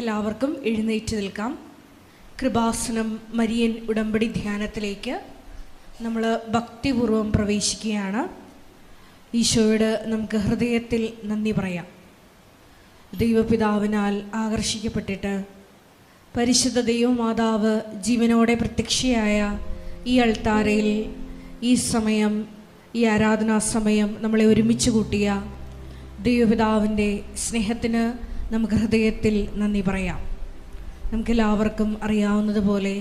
എല്ലാവർക്കും എഴുന്നേറ്റ് നിൽക്കാം. കൃപാസനം മരിയൻ ഉടമ്പടി ധ്യാനത്തിലേക്ക് നമ്മൾ ഭക്തിപൂർവം പ്രവേശിക്കുകയാണ്. ഈശോയോട് നമുക്ക് ഹൃദയത്തിൽ നന്ദി പറയാം. ദൈവപിതാവിനാൽ ആകർഷിക്കപ്പെട്ടിട്ട് പരിശുദ്ധ ദൈവമാതാവ് ജീവനോടെ പ്രത്യക്ഷയായ ഈ അൾത്താരയിൽ ഈ സമയം, ഈ ആരാധനാ സമയം നമ്മളെ ഒരുമിച്ച് കൂട്ടിയ ദൈവപിതാവിൻ്റെ സ്നേഹത്തിന് നമുക്ക് ഹൃദയത്തിൽ നന്ദി പറയാം. നമുക്കെല്ലാവർക്കും അറിയാവുന്നതുപോലെ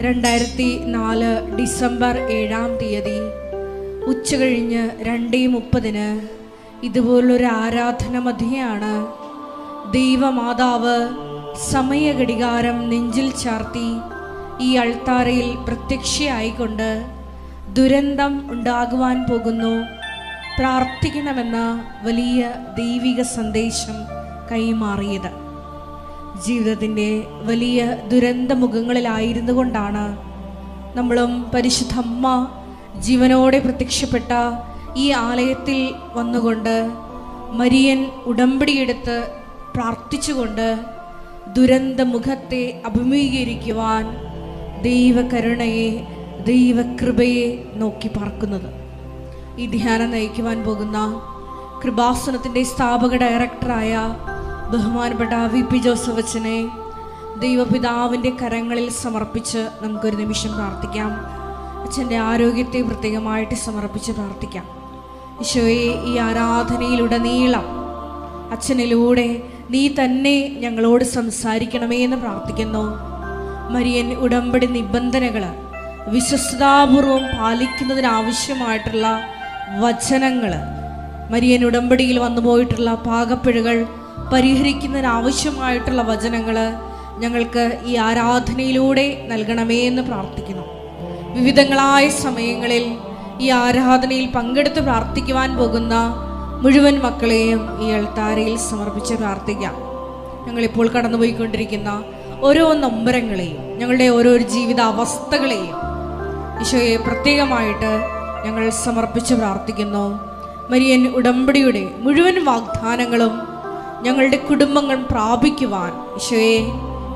2004 ഡിസംബർ 7-ാം തീയതി ഉച്ചകഴിഞ്ഞ് 2:30 ഇതുപോലൊരു ആരാധന മധ്യയാണ് ദൈവമാതാവ് സമയഘടികാരം നെഞ്ചിൽ ചാർത്തി ഈ അൾത്താരയിൽ പ്രത്യക്ഷയായിക്കൊണ്ട് ദുരന്തം ഉണ്ടാകുവാൻ പോകുന്നു, പ്രാർത്ഥിക്കണമെന്ന വലിയ ദൈവിക സന്ദേശം കൈമാറിയത്. ജീവിതത്തിൻ്റെ വലിയ ദുരന്തമുഖങ്ങളിലായിരുന്നു കൊണ്ടാണ് നമ്മളും പരിശുദ്ധ അമ്മ ജീവനോടെ പ്രത്യക്ഷപ്പെട്ട ഈ ആലയത്തിൽ വന്നുകൊണ്ട് മരിയൻ ഉടമ്പടിയെടുത്ത് പ്രാർത്ഥിച്ചുകൊണ്ട് ദുരന്തമുഖത്തെ അഭിമുഖീകരിക്കുവാൻ ദൈവകരുണയെ, ദൈവകൃപയെ നോക്കി പാർക്കുന്നത്. ഈ ധ്യാനം നയിക്കുവാൻ പോകുന്ന കൃപാസനത്തിൻ്റെ സ്ഥാപക ഡയറക്ടറായ ബഹുമാനപ്പെട്ട VP ജോസഫ് അച്ഛനെ ദൈവപിതാവിൻ്റെ കരങ്ങളിൽ സമർപ്പിച്ച് നമുക്കൊരു നിമിഷം പ്രാർത്ഥിക്കാം. അച്ഛൻ്റെ ആരോഗ്യത്തെ പ്രത്യേകമായിട്ട് സമർപ്പിച്ച് പ്രാർത്ഥിക്കാം. ഈശോയെ, ഈ ആരാധനയിലുടനീളം അച്ഛനിലൂടെ നീ തന്നെ ഞങ്ങളോട് സംസാരിക്കണമേ എന്ന് പ്രാർത്ഥിക്കുന്നു. മരിയൻ ഉടമ്പടി നിബന്ധനകൾ വിശ്വസ്തതാപൂർവം പാലിക്കുന്നതിനാവശ്യമായിട്ടുള്ള വചനങ്ങൾ, മരിയൻ ഉടമ്പടിയിൽ വന്നുപോയിട്ടുള്ള പാകപ്പിഴകൾ പരിഹരിക്കുന്നതിനാവശ്യമായിട്ടുള്ള വചനങ്ങൾ ഞങ്ങൾക്ക് ഈ ആരാധനയിലൂടെ നൽകണമേ എന്ന് പ്രാർത്ഥിക്കുന്നു. വിവിധങ്ങളായ സമയങ്ങളിൽ ഈ ആരാധനയിൽ പങ്കെടുത്ത് പ്രാർത്ഥിക്കുവാൻ പോകുന്ന മുഴുവൻ മക്കളെയും ഈ അൾത്താരയിൽ സമർപ്പിച്ച് പ്രാർത്ഥിക്കാം. ഞങ്ങളിപ്പോൾ കടന്നുപോയിക്കൊണ്ടിരിക്കുന്ന ഓരോ നൊമ്പരങ്ങളെയും, ഞങ്ങളുടെ ഓരോ ജീവിത അവസ്ഥകളെയും ഈശോയെ പ്രത്യേകമായിട്ട് ഞങ്ങൾ സമർപ്പിച്ച് പ്രാർത്ഥിക്കുന്നു. മരിയൻ ഉടമ്പടിയുടെ മുഴുവൻ വാഗ്ദാനങ്ങളും ഞങ്ങളുടെ കുടുംബങ്ങൾ പ്രാപിക്കുവാൻ ഈശോയെ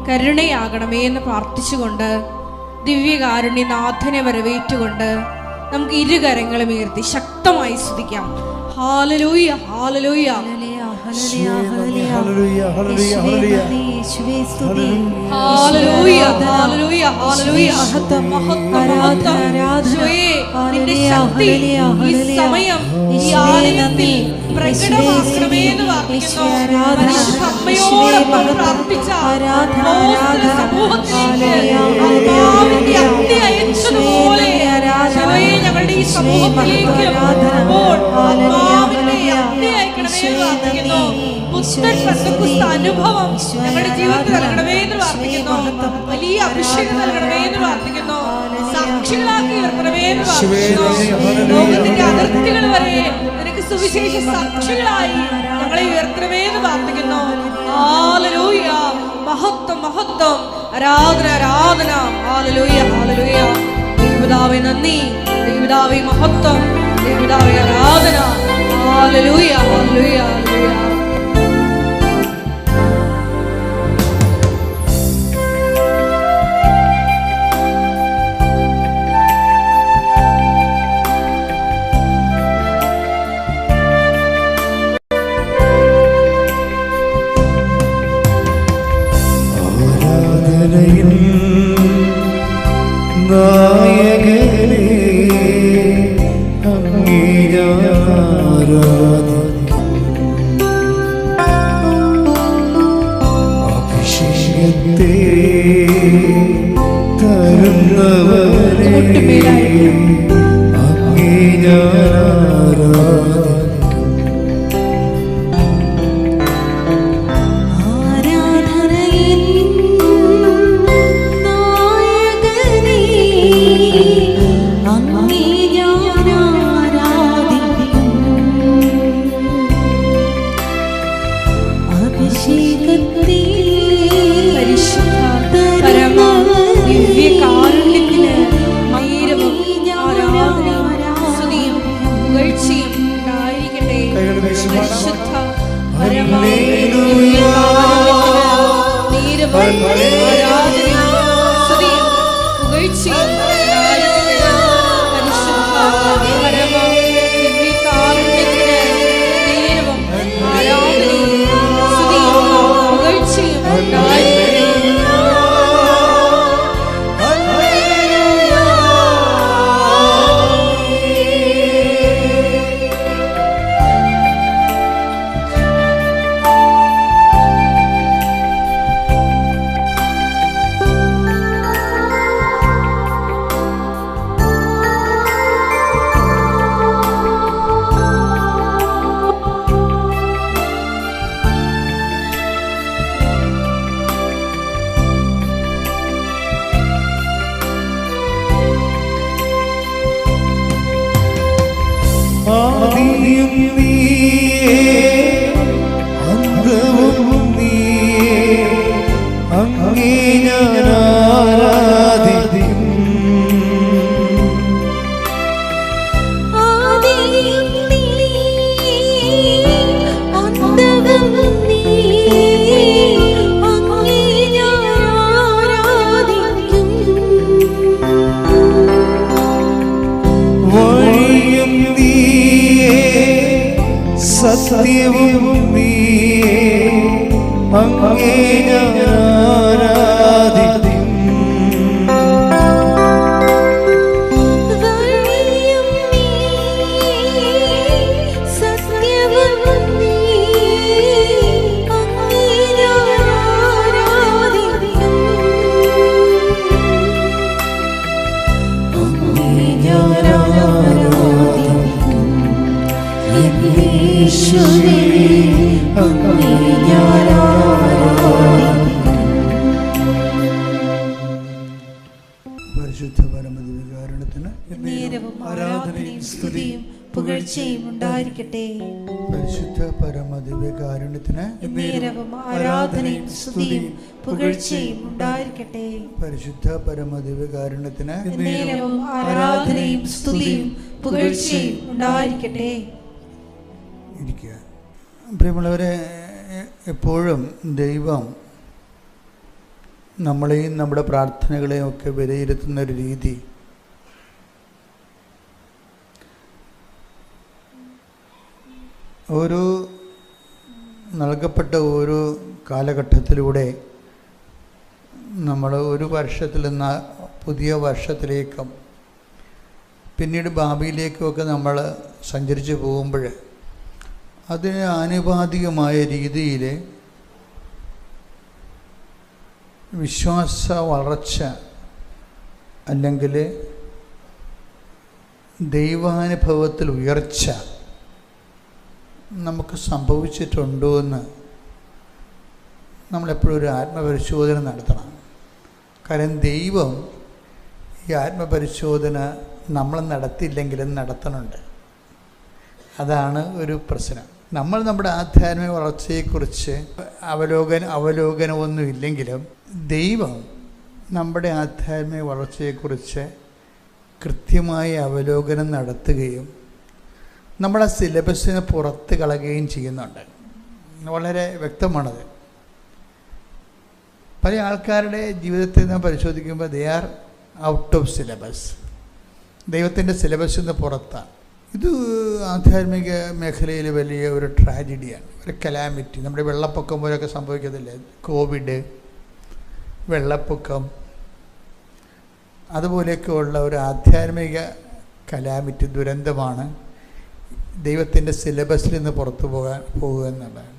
കരുണയാകണമേ എന്ന് പ്രാർത്ഥിച്ചുകൊണ്ട് ദിവ്യകാരുണ്യനാഥനെ വരവേറ്റുകൊണ്ട് നമുക്ക് ഇരുകരങ്ങളും ഉയർത്തി ശക്തമായി സ്തുതിക്കാം. Hallelujah, hallelujah, hallelujah, hallelujah, hallelujah, hallelujah. നിന്റെ ശക്തി ഈ സമയം ഈ ആലയത്തിൽ പ്രകടമാക്കണമേ എന്ന് പ്രാർത്ഥിക്കുന്നു. പരിശുദ്ധ അമ്മയോടൊപ്പം പ്രാർത്ഥിച്ച സമൂഹത്തിലേക്ക് അഗ്നി അയച്ചതുപോലെ ഞങ്ങളുടെ ഈ സമൂഹത്തിലേക്ക് അനുഭവം ഞങ്ങളുടെ ജീവിതത്തിൽ നൽകണമേ എന്ന് പ്രാർത്ഥിക്കുന്നു. വലിയ അഭിഷേകം നൽകണമേ എന്ന് പ്രാർത്ഥിക്കുന്നു. സാക്ഷികളാക്കി ഉയർത്തണമേ എന്ന് പ്രാർത്ഥിക്കുന്നു. ലോകത്തിന്റെ അതിർത്തികൾ വരെ നിനക്ക് സുവിശേഷ സാക്ഷികളായി ഞങ്ങളെ ഉയർത്തണമേ എന്ന് പ്രാർത്ഥിക്കുന്നു. ഹല്ലേലൂയ, മഹത്വം, മഹത്വം, ആരാധന, ആരാധന. Hallelujah, hallelujah. ദൈവപിതാവേ നന്ദി, ദൈവപിതാവേ മഹത്വം, ദൈവപിതാവേ ആരാധന. Hallelujah, hallelujah, hallelujah. അങ്ങേ ഞാൻ ആരാധിക്കും. സത്യവും നീയേ, അങ്ങേ ഞാൻ ആരാധിക്കും. പരിശുദ്ധ പരമദിവ്യകാരുണ്യത്തിന് നേരവും ആരാധനയും സ്തുതിയും പുകഴ്ചയും ഉണ്ടായിരിക്കട്ടെ. പരിശുദ്ധ പരമദിവ്യകാരുണ്യത്തിന് നേരവും ആരാധനയും സ്തുതിയും പുകഴ്ചയും ഉണ്ടായിരിക്കട്ടെ. പരിശുദ്ധ പരമദിവ്യകാരുണ്യത്തിന് നേരവും ആരാധനയും സ്തുതിയും പുകഴ്ചയും ഉണ്ടായിരിക്കട്ടെ. ഇരിക്കുക. പ്രിയമുള്ളവരെ, എപ്പോഴും ദൈവം നമ്മളെയും നമ്മുടെ പ്രാർത്ഥനകളെയും ഒക്കെ വിലയിരുത്തുന്ന ഒരു രീതി ഓരോ നൽകപ്പെട്ട ഓരോ കാലഘട്ടത്തിലൂടെ നമ്മൾ ഒരു വർഷത്തിൽ നിന്ന് പുതിയ വർഷത്തിലേക്കും പിന്നീട് ഭാവിയിലേക്കുമൊക്കെ നമ്മൾ സഞ്ചരിച്ച് പോകുമ്പോൾ അതിന് ആനുപാതികമായ രീതിയിൽ വിശ്വാസ വളർച്ച അല്ലെങ്കിൽ ദൈവാനുഭവത്തിൽ ഉയർച്ച നമുക്ക് സംഭവിച്ചിട്ടുണ്ടോ എന്ന് നമ്മളെപ്പോഴും ഒരു ആത്മപരിശോധന നടത്തണം. കാരണം ദൈവം ഈ ആത്മപരിശോധന നമ്മൾ നടത്തിയില്ലെങ്കിലും നടത്തണുണ്ട്. അതാണ് ഒരു പ്രശ്നം. നമ്മൾ നമ്മുടെ ആധ്യാത്മിക വളർച്ചയെക്കുറിച്ച് അവലോകനമൊന്നും ഇല്ലെങ്കിലും ദൈവം നമ്മുടെ ആധ്യാത്മിക വളർച്ചയെക്കുറിച്ച് കൃത്യമായ അവലോകനം നടത്തുകയും നമ്മളെ സിലബസിന് പുറത്ത് കളയുകയും ചെയ്യുന്നുണ്ട്. വളരെ വ്യക്തമാണത്. പല ആൾക്കാരുടെ ജീവിതത്തെ നാം പരിശോധിക്കുമ്പോൾ they are out of syllabus, ദൈവത്തിൻ്റെ സിലബസിൽ നിന്ന് പുറത്താണ്. ഇത് ആധ്യാത്മിക മേഖലയിൽ വലിയ ഒരു ട്രാജഡിയാണ്, ഒരു കലാമിറ്റി. നമ്മുടെ വെള്ളപ്പൊക്കം പോലെയൊക്കെ സംഭവിക്കത്തില്ലേ, കോവിഡ്, വെള്ളപ്പൊക്കം, അതുപോലെയൊക്കെയുള്ള ഒരു ആധ്യാത്മിക കലാമിറ്റി, ദുരന്തമാണ് ദൈവത്തിൻ്റെ സിലബസിൽ നിന്ന് പുറത്തു പോകുക എന്നുള്ളതാണ്.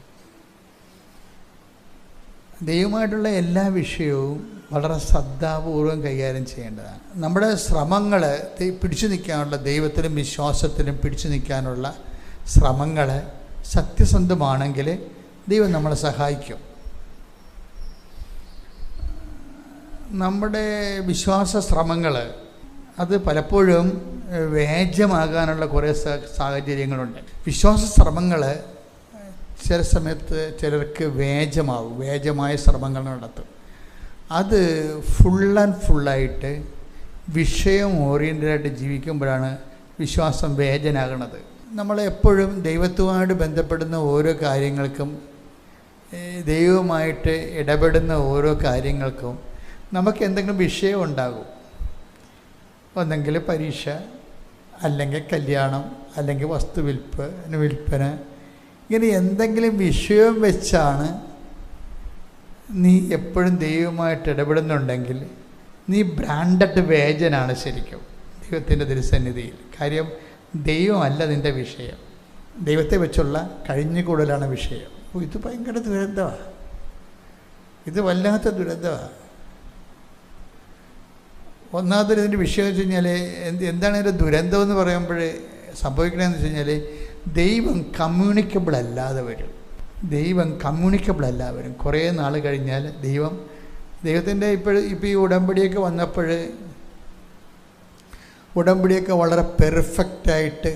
ദൈവമായിട്ടുള്ള എല്ലാ വിഷയവും വളരെ ശ്രദ്ധാപൂർവം കൈകാര്യം ചെയ്യേണ്ടതാണ്. നമ്മുടെ ശ്രമങ്ങൾ പിടിച്ചു നിൽക്കാനുള്ള, ദൈവത്തിലും വിശ്വാസത്തിലും പിടിച്ചു നിൽക്കാനുള്ള ശ്രമങ്ങൾ സത്യസന്ധമാണെങ്കിൽ ദൈവം നമ്മളെ സഹായിക്കും. നമ്മുടെ വിശ്വാസ ശ്രമങ്ങൾ അത് പലപ്പോഴും വ്യാജമാകാനുള്ള കുറേ സാഹചര്യങ്ങളുണ്ട്. വിശ്വാസ ശ്രമങ്ങൾ ചില സമയത്ത് ചിലർക്ക് വ്യാജമായ ശ്രമങ്ങൾ നടത്തും. അത് ഫുൾ ആൻഡ് ഫുള്ളായിട്ട് വിഷയം ഓറിയൻറ്റഡായിട്ട് ജീവിക്കുമ്പോഴാണ് വിശ്വാസം വ്യാജനാകുന്നത്. നമ്മളെപ്പോഴും ദൈവത്തുമായിട്ട് ബന്ധപ്പെടുന്ന ഓരോ കാര്യങ്ങൾക്കും, ദൈവവുമായിട്ട് ഇടപെടുന്ന ഓരോ കാര്യങ്ങൾക്കും നമുക്ക് എന്തെങ്കിലും വിഷയം ഉണ്ടാകും. ഒന്നെങ്കിൽ പരീക്ഷ, അല്ലെങ്കിൽ കല്യാണം, അല്ലെങ്കിൽ വിൽപ്പന, ഇങ്ങനെ എന്തെങ്കിലും വിഷയം വെച്ചാണ് നീ എപ്പോഴും ദൈവമായിട്ട് ഇടപെടുന്നുണ്ടെങ്കിൽ നീ ബ്രാൻഡഡ് വേജനാണ് ശരിക്കും ദൈവത്തിൻ്റെ തിരുസന്നിധിയിൽ. കാര്യം ദൈവമല്ല നിൻ്റെ വിഷയം, ദൈവത്തെ വെച്ചുള്ള കഴിഞ്ഞുകൂടലാണ് വിഷയം. ഇത് ഭയങ്കര ദുരന്തമാണ്, ഇത് വല്ലാത്ത ദുരന്തമാണ്. ഒന്നാമതൊരു ഇതിൻ്റെ വിഷയം വെച്ച് കഴിഞ്ഞാൽ എന്താണ് ഇതിൻ്റെ ദുരന്തം എന്ന് പറയുമ്പോൾ സംഭവിക്കണമെന്ന് വെച്ച് കഴിഞ്ഞാൽ ദൈവം കമ്മ്യൂണിക്കബിൾ അല്ലാതെ വരും. കുറേ നാൾ കഴിഞ്ഞാൽ ദൈവത്തിൻ്റെ ഇപ്പോൾ ഈ ഉടമ്പടിയൊക്കെ വന്നപ്പോൾ ഉടമ്പടിയൊക്കെ വളരെ പെർഫെക്റ്റായിട്ട്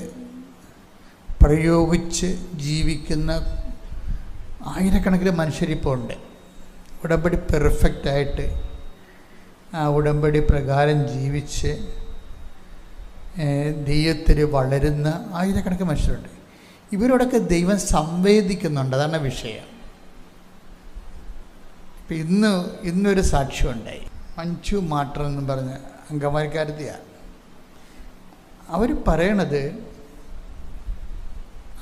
പ്രയോഗിച്ച് ജീവിക്കുന്ന ആയിരക്കണക്കിന് മനുഷ്യരിപ്പോൾ ഉണ്ട്. ഉടമ്പടി പെർഫെക്റ്റായിട്ട് ആ ഉടമ്പടി പ്രകാരം ജീവിച്ച് ദൈവത്തിൽ വളരുന്ന ആയിരക്കണക്കിന് മനുഷ്യരുണ്ട്. ഇവരോടൊക്കെ ദൈവം സംവേദിക്കുന്നുണ്ട്. അതാണ് വിഷയം. ഇപ്പം ഇന്നൊരു സാക്ഷ്യമുണ്ടായി. മഞ്ജു മാട്ടർ എന്ന് പറഞ്ഞ അങ്കമാലിക്കാരത്തിയാണ്. അവർ പറയണത്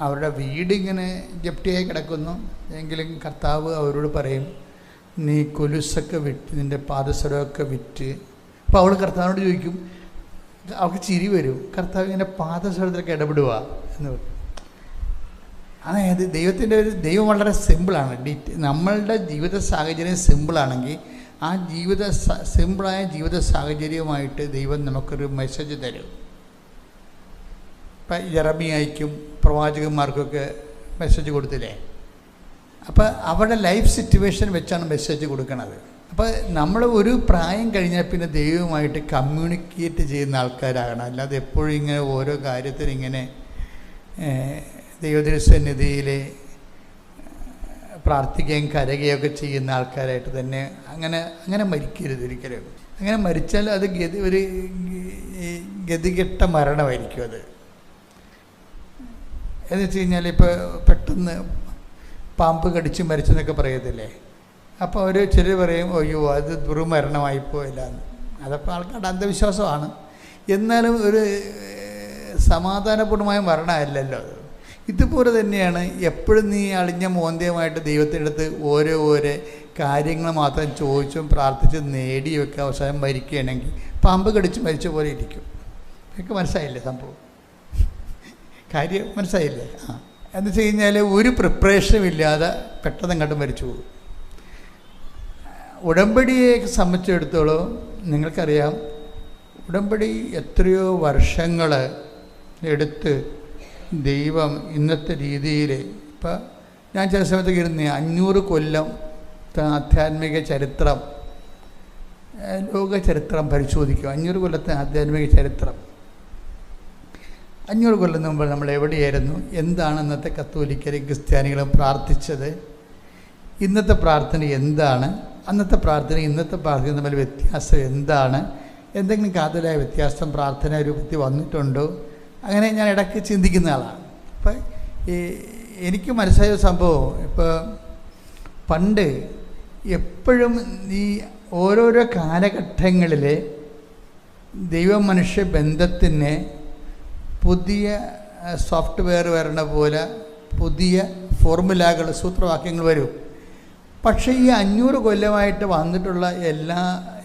അവരുടെ വീടിങ്ങനെ ജപ്തിയായി കിടക്കുന്നു എങ്കിലും കർത്താവ് അവരോട് പറയും, നീ കൊലുസൊക്കെ വിറ്റ് നിൻ്റെ പാദസരമൊക്കെ വിറ്റ്. അപ്പോൾ അവൾ കർത്താവിനോട് ചോദിക്കും, അവൾക്ക് ചിരി വരും, കർത്താവ് ഇങ്ങനെ പാദസരത്തിലൊക്കെ ഇടപെടുക എന്ന് പറയും. അതായത് ദൈവം വളരെ സിമ്പിളാണ്. നമ്മളുടെ ജീവിത സാഹചര്യം സിമ്പിളാണെങ്കിൽ ആ സിമ്പിളായ ജീവിത സാഹചര്യവുമായിട്ട് ദൈവം നമുക്കൊരു മെസ്സേജ് തരും. ഇപ്പം യെരമ്യായ്ക്കും പ്രവാചകന്മാർക്കൊക്കെ മെസ്സേജ് കൊടുത്തില്ലേ? അപ്പോൾ അവരുടെ ലൈഫ് സിറ്റുവേഷൻ വെച്ചാണ് മെസ്സേജ് കൊടുക്കുന്നത്. അപ്പോൾ നമ്മൾ ഒരു പ്രായം കഴിഞ്ഞാൽ പിന്നെ ദൈവവുമായിട്ട് കമ്മ്യൂണിക്കേറ്റ് ചെയ്യുന്ന ആൾക്കാരാകണം. അല്ലാതെ എപ്പോഴും ഇങ്ങനെ ഓരോ കാര്യത്തിന് ഇങ്ങനെ ദൈവസന്നിധിയിൽ പ്രാർത്ഥിക്കുകയും കരയുകയൊക്കെ ചെയ്യുന്ന ആൾക്കാരായിട്ട് തന്നെ അങ്ങനെ മരിക്കരുത് ഒരിക്കലും. അങ്ങനെ മരിച്ചാൽ അത് ഒരു ഗതികെട്ട മരണമായിരിക്കും. അത് എന്ന് വെച്ച് കഴിഞ്ഞാൽ ഇപ്പോൾ പെട്ടെന്ന് പാമ്പ് കടിച്ച് മരിച്ചെന്നൊക്കെ പറയത്തില്ലേ? അപ്പോൾ അവർ ചിലർ പറയും, അയ്യോ അത് ദുർമരണമായിപ്പോയില്ല എന്ന്. അതപ്പോൾ ആൾക്കാരുടെ അന്ധവിശ്വാസമാണ്. എന്നാലും ഒരു സമാധാനപൂർണമായ മരണമല്ലല്ലോ അത്. ഇതുപോലെ തന്നെയാണ് എപ്പോഴും നീ അളിഞ്ഞ മോന്തയുമായിട്ട് ദൈവത്തിൻ്റെ അടുത്ത് ഓരോ കാര്യങ്ങൾ മാത്രം ചോദിച്ചും പ്രാർത്ഥിച്ചും നേടിയൊക്കെ അവസാനം മരിക്കുകയാണെങ്കിൽ പാമ്പ് കടിച്ച് മരിച്ച പോലെ ഇരിക്കും. എനിക്ക് മനസ്സിലായില്ലേ സംഭവം? കാര്യം മനസ്സിലായില്ലേ? എന്ന് വെച്ച് കഴിഞ്ഞാൽ ഒരു പ്രിപ്പറേഷനും ഇല്ലാതെ പെട്ടെന്ന് അങ്ങോട്ട് മരിച്ചു പോകും. ഉടമ്പടിയെ സംബന്ധിച്ചിടത്തോളം നിങ്ങൾക്കറിയാം, ഉടമ്പടി എത്രയോ വർഷങ്ങൾ എടുത്ത് ദൈവം ഇന്നത്തെ രീതിയിൽ, ഇപ്പം ഞാൻ ചില സമയത്തൊക്കെ ഇരുന്ന് 500 കൊല്ലം ആധ്യാത്മിക ചരിത്രം, ലോക ചരിത്രം പരിശോധിക്കും. 500 കൊല്ലത്തെ ആധ്യാത്മിക ചരിത്രം. 500 കൊല്ലം മുമ്പ് നമ്മൾ എവിടെയായിരുന്നു? എന്താണ് ഇന്നത്തെ കത്തോലിക്കരും ക്രിസ്ത്യാനികളും പ്രാർത്ഥിച്ചത്? ഇന്നത്തെ പ്രാർത്ഥന എന്താണ്? അന്നത്തെ പ്രാർത്ഥന ഇന്നത്തെ പ്രാർത്ഥന തമ്മിൽ വ്യത്യാസം എന്താണ്? എന്തെങ്കിലും കാതലായ വ്യത്യാസം പ്രാർത്ഥനാ രൂപത്തിൽ വന്നിട്ടുണ്ടോ? അങ്ങനെ ഞാൻ ഇടയ്ക്ക് ചിന്തിക്കുന്ന ആളാണ്. അപ്പം എനിക്ക് മനസ്സിലായ സംഭവം, ഇപ്പോൾ പണ്ട് എപ്പോഴും ഈ ഓരോരോ കാലഘട്ടങ്ങളിൽ ദൈവ മനുഷ്യ ബന്ധത്തിന് പുതിയ സോഫ്റ്റ്വെയർ വരണ പോലെ പുതിയ ഫോർമുലകൾ, സൂത്രവാക്യങ്ങൾ വരും. പക്ഷേ ഈ 500 കൊല്ലമായിട്ട് വന്നിട്ടുള്ള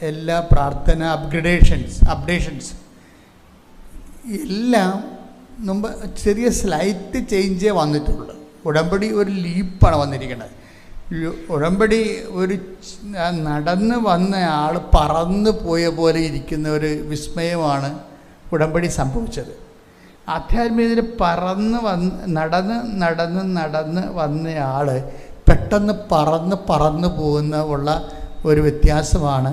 എല്ലാ പ്രാർത്ഥന അപ്ഡേഷൻസ് എല്ലാം മുമ്പ് ചെറിയ സ്ലൈറ്റ് ചേഞ്ചേ വന്നിട്ടുള്ളൂ. ഉടമ്പടി ഒരു ലീപ്പാണ് വന്നിരിക്കുന്നത്. ഉടമ്പടി ഒരു നടന്ന് വന്ന ആൾ പറന്ന് പോയ പോലെ ഇരിക്കുന്ന ഒരു വിസ്മയമാണ് ഉടമ്പടി സംഭവിച്ചത്. ആധ്യാത്മികതയിൽ നടന്ന് വന്നയാൾ പെട്ടെന്ന് പറന്ന് പോകുന്ന ഒരു വ്യത്യാസമാണ്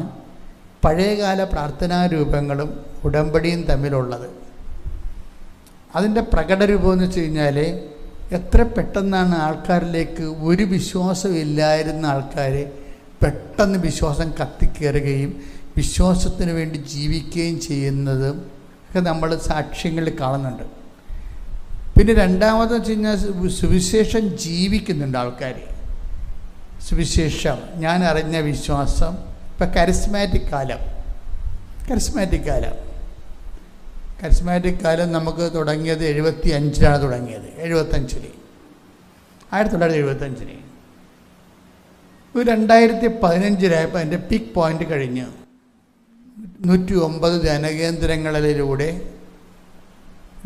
പഴയകാല പ്രാർത്ഥനാ രൂപങ്ങളും ഉടമ്പടിയും തമ്മിലുള്ളത്. അതിൻ്റെ പ്രകടരൂപം എന്ന് വെച്ച് കഴിഞ്ഞാൽ എത്ര പെട്ടെന്നാണ് ആൾക്കാരിലേക്ക് ഒരു വിശ്വാസമില്ലായിരുന്ന ആൾക്കാർ പെട്ടെന്ന് വിശ്വാസം കത്തിക്കയറുകയും വിശ്വാസത്തിന് വേണ്ടി ജീവിക്കുകയും ചെയ്യുന്നതും ഒക്കെ നമ്മൾ സാക്ഷ്യങ്ങളിൽ കാണുന്നുണ്ട്. പിന്നെ രണ്ടാമതെന്ന് വെച്ച് കഴിഞ്ഞാൽ സുവിശേഷം ജീവിക്കുന്നുണ്ട് ആൾക്കാർ. സുവിശേഷം, ഞാൻ അറിഞ്ഞ വിശ്വാസം. ഇപ്പം കരിസ്മാറ്റിക് കാലം നമുക്ക് തുടങ്ങിയത് 1975 തുടങ്ങിയത്. 1975 ഒരു 2015 അതിൻ്റെ പീക്ക് പോയിൻ്റ് കഴിഞ്ഞ് 109 ധ്യാനകേന്ദ്രങ്ങളിലൂടെ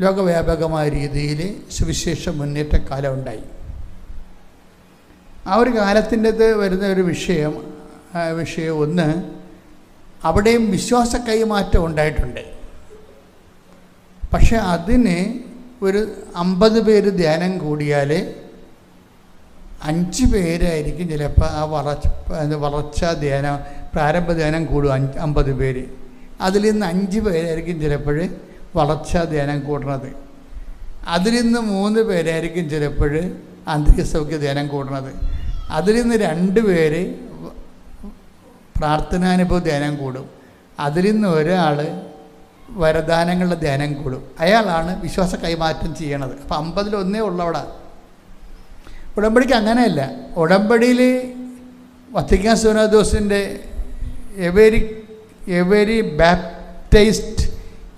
ലോകവ്യാപകമായ രീതിയിൽ സുവിശേഷ മുന്നേറ്റക്കാലം ഉണ്ടായി. ആ ഒരു കാലത്തിൻ്റെത് വരുന്ന ഒരു വിഷയം ഒന്ന്, അവിടെയും വിശ്വാസ കൈമാറ്റം ഉണ്ടായിട്ടുണ്ട്. പക്ഷെ അതിന് ഒരു 50 പേര് ധ്യാനം കൂടിയാൽ 5 പേരായിരിക്കും ചിലപ്പോൾ ആ വളർച്ച ധ്യാനം, പ്രാരംഭ ധ്യാനം കൂടും. 50 പേര്, അതിൽ നിന്ന് 5 പേരായിരിക്കും ചിലപ്പോൾ വളർച്ച ധ്യാനം കൂടുന്നത്. അതിൽ നിന്ന് 3 പേരായിരിക്കും ചിലപ്പോൾ ആന്തരിക സൗഖ്യ ധ്യാനം കൂടുന്നത്. അതിൽ നിന്ന് 2 പേര് പ്രാർത്ഥനാനുഭവ ധ്യാനം കൂടും. അതിൽ നിന്ന് ഒരാൾ വരദാനങ്ങളുടെ ധ്യാനം കൂടും. അയാളാണ് വിശ്വാസ കൈമാറ്റം ചെയ്യണത്. അപ്പോൾ 50-1 ഉള്ളവിടെ. ഉടമ്പടിക്ക് അങ്ങനെയല്ല. ഉടമ്പടിയിൽ വത്തിക്കാൻ സിനോദോസിൻ്റെ every baptised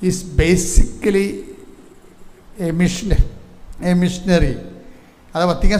is basically a missionary. അത് വത്തിക്കാൻ